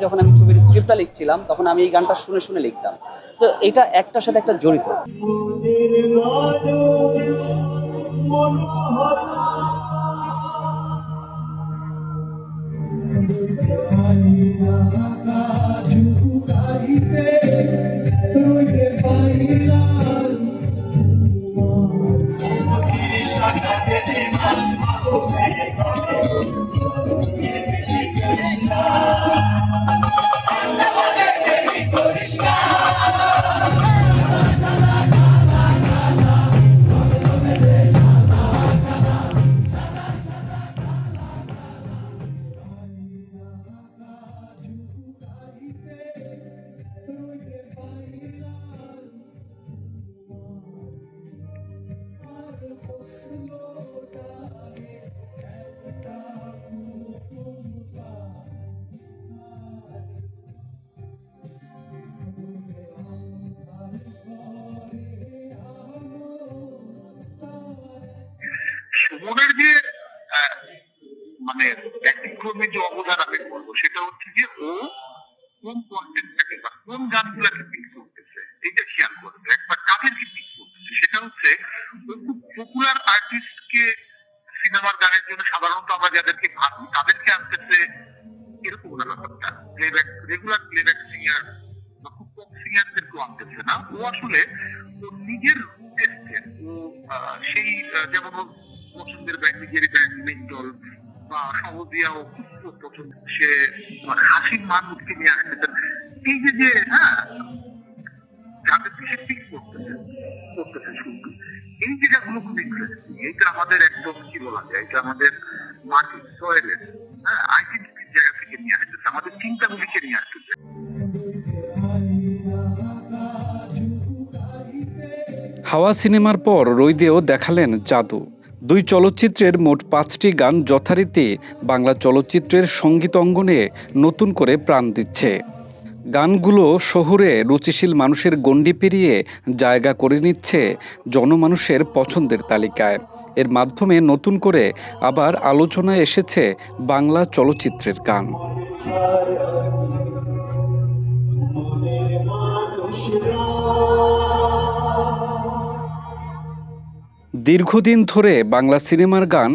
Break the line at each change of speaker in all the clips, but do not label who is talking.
যখন আমি ছবির স্ক্রিপ্টটা লিখছিলাম তখন আমি এই গানটা শুনে শুনে লিখতাম। সো এটা একটার সাথে একটা জড়িত।
সুমনের যে মানে ব্যক্তিক্রমী যে অবদান আমি বলবো সেটা হচ্ছে যে ও কোন কন্টেন্টটাকে বা কোন গানগুলাকে পিক করতেছে এইটা খেয়াল করবে। একবার কাদেরকে পিক করতেছে সেটা হচ্ছে ও খুব পপুলার আর্টিস্টকে সিনেমার গানের জন্য সাধারণত আমরা যাদেরকে ভাবি তাদেরকে আনতেছে এরকম না ব্যাপারটা। প্লেব্যাক রেগুলার প্লেব্যাক সিঙ্গার বা খুব পপ সিঙ্গারদেরকেও আনতেছে না। ও আসলে ওর নিজের টেস্টের ও সেই যেমন ওর পছন্দের ব্যান্ড নিজের ব্যান্ড মেন্টল বা সহজিয়া ও খুব পছন্দ সে হাসির মাহমুদকে নিয়ে আসতেছে। এই যে হ্যাঁ যাদেরকে সে পিক করতেছে শুনতে এই জায়গাগুলো খুব ইন্টারেস্টিং। এইটা আমাদের একদম কি বলা যায় এটা আমাদের মাটির সয়েলের হ্যাঁ আইডেন্টিটির জায়গা থেকে নিয়ে আসতেছে, আমাদের চিন্তাগুলিকে নিয়ে আসতেছে।
হাওয়া সিনেমার পর রইদেও দেখালেন জাদু। দুই চলচ্চিত্রের মোট 5টি গান যথারীতি বাংলা চলচ্চিত্রের সঙ্গীত অঙ্গনে নতুন করে প্রাণ দিচ্ছে। গানগুলো শহুরে রুচিশীল মানুষের গণ্ডি পেরিয়ে জায়গা করে নিচ্ছে জনমানুষের পছন্দের তালিকায়। এর মাধ্যমে নতুন করে আবার আলোচনায় এসেছে বাংলা চলচ্চিত্রের গান। দীর্ঘদিন ধরে বাংলা সিনেমার গান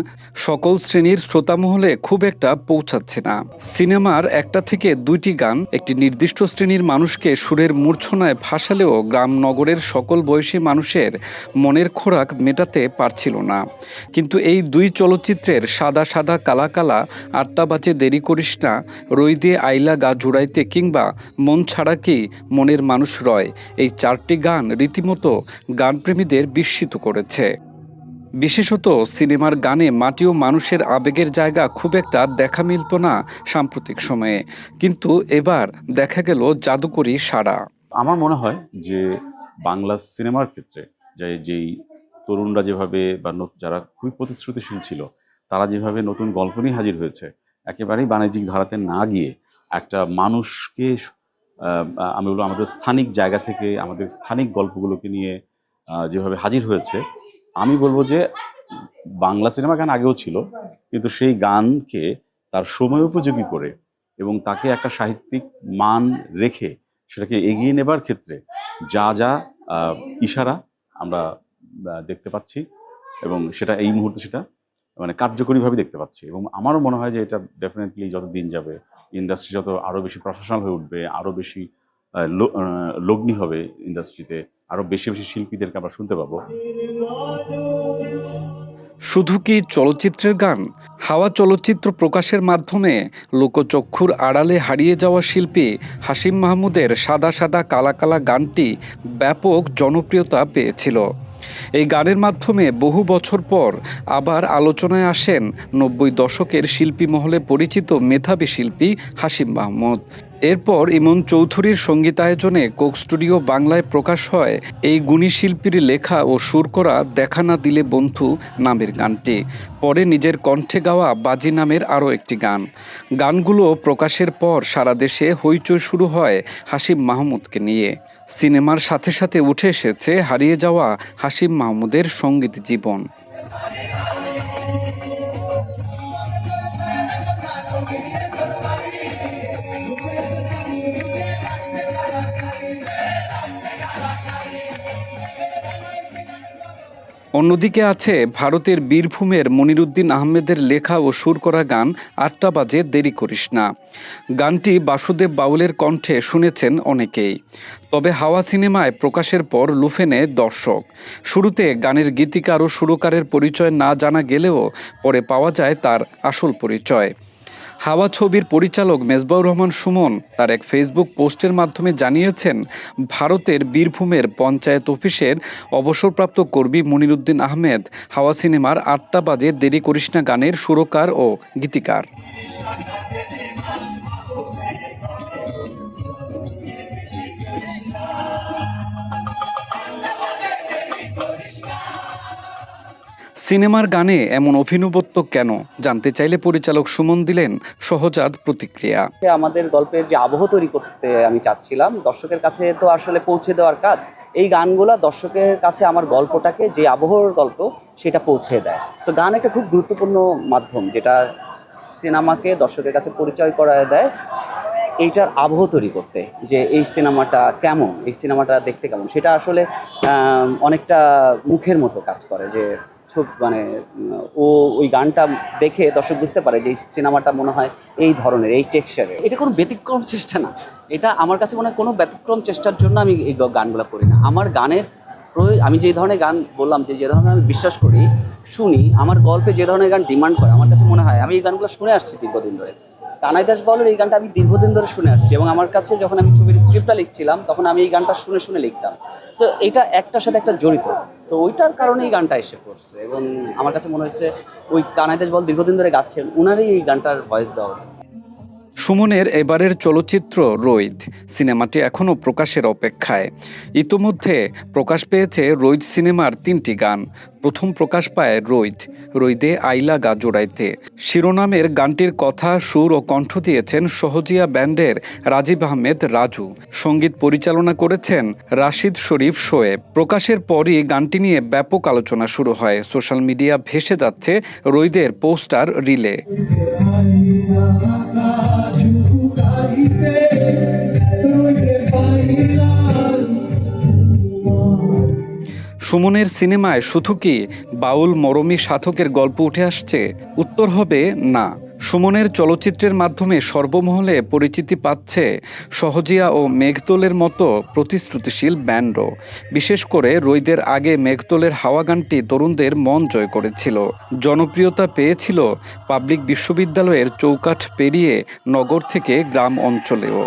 সকল শ্রেণীর শ্রোতামহলে খুব একটা পৌঁছাচ্ছে না। সিনেমার একটা থেকে দুইটি গান একটি নির্দিষ্ট শ্রেণীর মানুষকে সুরের মূর্ছনায় ভাসালেও গ্রাম নগরের সকল বয়সী মানুষের মনের খোরাক মেটাতে পারছিল না। কিন্তু এই দুই চলচ্চিত্রের সাদা সাদা কালা কালা, আটটা বাজে দেরি করিস না, রইদে আইলা গা জুড়াইতে কিংবা মন ছাড়া কি মনের মানুষ রয়, এই 4টি গান রীতিমতো গানপ্রেমীদের বিস্মিত করেছে। বিশেষত সিনেমার গানে মাটি ও মানুষের আবেগের জায়গা খুব একটা দেখা মিলত না সাম্প্রতিক সময়ে, কিন্তু এবার দেখা গেল জাদুকরী সাড়া।
আমার মনে হয় যে বাংলা সিনেমার ক্ষেত্রে যেই তরুণরা যেভাবে বা যারা খুবই প্রতিশ্রুতিশীল ছিল তারা যেভাবে নতুন গল্প নিয়ে হাজির হয়েছে, একেবারেই বাণিজ্যিক ধারাতে না গিয়ে একটা মানুষকে আমি বলবো আমাদের স্থানিক জায়গা থেকে আমাদের স্থানিক গল্পগুলোকে নিয়ে যেভাবে হাজির হয়েছে, আমি বলবো যে বাংলা সিনেমা গান আগেও ছিল, কিন্তু সেই গানকে তার সময় উপযোগী করে এবং তাকে একটা সাহিত্যিক মান রেখে সেটাকে এগিয়ে নেবার ক্ষেত্রে যা যা ইশারা আমরা দেখতে পাচ্ছি এবং সেটা এই মুহূর্তে সেটা মানে কার্যকরীভাবে দেখতে পাচ্ছি। এবং আমারও মনে হয় যে এটা ডেফিনেটলি যত দিন যাবে ইন্ডাস্ট্রি যত আরও বেশি প্রফেশনাল হয়ে উঠবে, আরও বেশি লগ্নি হবে ইন্ডাস্ট্রিতে, আরও বেশি বেশি শিল্পীদেরকে আমরা শুনতে পাবো।
শুধু কি চলচ্চিত্রের গান? হাওয়া চলচ্চিত্র প্রকাশের মাধ্যমে লোকচক্ষুর আড়ালে হারিয়ে যাওয়া শিল্পী হাশিম মাহমুদের সাদা সাদা কালা কালা গানটি ব্যাপক জনপ্রিয়তা পেয়েছিল। এই গানের মাধ্যমে বহু বছর পর আবার আলোচনায় আসেন 90 দশকের শিল্পী মহলে পরিচিত মেধাবী শিল্পী হাশিম মাহমুদ। এরপর ইমন চৌধুরীর সঙ্গীতায়োজনে কোক স্টুডিও বাংলায় প্রকাশ হয় এই গুণী শিল্পীর লেখা ও সুর করা দেখা না দিলে বন্ধু নামের গানটি। পরে নিজের কণ্ঠে গাওয়া বাজি নামের আরও একটি গান। গানগুলো প্রকাশের পর সারা দেশে হইচই শুরু হয় হাশিম মাহমুদকে নিয়ে। সিনেমার সাথে সাথে উঠে এসেছে হারিয়ে যাওয়া হাশিম মাহমুদের সঙ্গীত জীবন। অন্যদিকে আছে ভারতের বীরভূমের মনিরুদ্দিন আহমেদের লেখা ও সুর করা গান ৮টা বাজে দেরি করিস না। গানটি বাসুদেব বাউলের কণ্ঠে শুনেছেন অনেকেই। তবে হাওয়া সিনেমায় প্রকাশের পর লুফে নেয় দর্শক। শুরুতে গানের গীতিকার ও সুরকারের পরিচয় না জানা গেলেও পরে পাওয়া যায় তার আসল পরিচয়। হাওয়া ছবির পরিচালক মেজবাউর রহমান সুমন তার এক ফেসবুক পোস্টের মাধ্যমে জানিয়েছেন, ভারতের বীরভূমের পঞ্চায়েত অফিসের অবসরপ্রাপ্ত কর্মী মনিরুদ্দিন আহমেদ হাওয়া সিনেমার ৮টা বাজে দেরি করিস না গানের সুরকার ও গীতিকার। সিনেমার গানে এমন অভিনবত্ব কেন জানতে চাইলে পরিচালক সুমন দিলেন সহজাত প্রতিক্রিয়া।
আমাদের গল্পের যে আবহ তৈরি করতে আমি চাচ্ছিলাম, দর্শকের কাছে তো আসলে পৌঁছে দেওয়ার কাজ। এই গানগুলা দর্শকের কাছে আমার গল্পটাকে, যে আবহর গল্প, সেটা পৌঁছে দেয়। তো গান একটা খুব গুরুত্বপূর্ণ মাধ্যম, যেটা সিনেমাকে দর্শকের কাছে পরিচয় করায় দেয় এইটার আবহ তৈরি করতে, যে এই সিনেমাটা কেমন, এই সিনেমাটা দেখতে কেমন, সেটা আসলে অনেকটা মুখের মতো কাজ করে। যে মানে ওই গানটা দেখে দর্শক বুঝতে পারে যে এই সিনেমাটা মনে হয় এই ধরনের, এই টেক্সচারে। এটা কোনো ব্যতিক্রম চেষ্টা না, এটা আমার কাছে মনে হয় কোনো ব্যতিক্রম চেষ্টার জন্য আমি এই গানগুলো করি না। আমার গানের আমি যে ধরনের গান বললাম, যে ধরনের আমি বিশ্বাস করি, শুনি, আমার গল্পে যে ধরনের গান ডিমান্ড করে, আমার কাছে মনে হয় আমি এই গানগুলো শুনে আসছি দীর্ঘদিন ধরে। কানাই দাস বাউলের এই গানটা আমি দীর্ঘদিন ধরে শুনে আসছি, এবং আমার কাছে যখন আমি ছবির স্ক্রিপ্টটা লিখছিলাম তখন আমি এই গানটা শুনে শুনে লিখতাম। সো এটা একটার সাথে একটা জড়িত, সো ওইটার কারণে এই গানটা এসে পড়ছে। এবং আমার কাছে মনে হয়েছে ওই কানাই দাস বাউল দীর্ঘদিন ধরে গাচ্ছেন, উনারই এই গানটার ভয়েস দেওয়া উচিত।
সুমনের এবারের চলচ্চিত্র রৈদ সিনেমাটি এখনও প্রকাশের অপেক্ষায়। ইতোমধ্যে প্রকাশ পেয়েছে রৈদ সিনেমার 3টি গান। প্রথম প্রকাশ পায় রৈদে আইলা গা জোড়াইতে শিরোনামের গানটির কথা, সুর ও কণ্ঠ দিয়েছেন সহজিয়া ব্যান্ডের রাজীব আহমেদ রাজু। সঙ্গীত পরিচালনা করেছেন রাশিদ শরীফ শোয়েব। প্রকাশের পরই গানটি নিয়ে ব্যাপক আলোচনা শুরু হয়। সোশ্যাল মিডিয়া ভেসে যাচ্ছে রৈদের পোস্টার রিলে। সুমনের সিনেমায় শুধু কি বাউল মরমী সাধকের গল্প উঠে আসছে? উত্তর হবে না। সুমনের চলচ্চিত্রের মাধ্যমে সর্বমহলে পরিচিতি পাচ্ছে সহজিয়া ও মেঘদোলের মতো প্রতিশ্রুতিশীল ব্যান্ডও। বিশেষ করে রৈদের আগে মেঘদোলের হাওয়া গানটি তরুণদের মন জয় করেছিল। জনপ্রিয়তা পেয়েছিল পাবলিক বিশ্ববিদ্যালয়ের চৌকাঠ পেরিয়ে নগর থেকে গ্রাম অঞ্চলেও।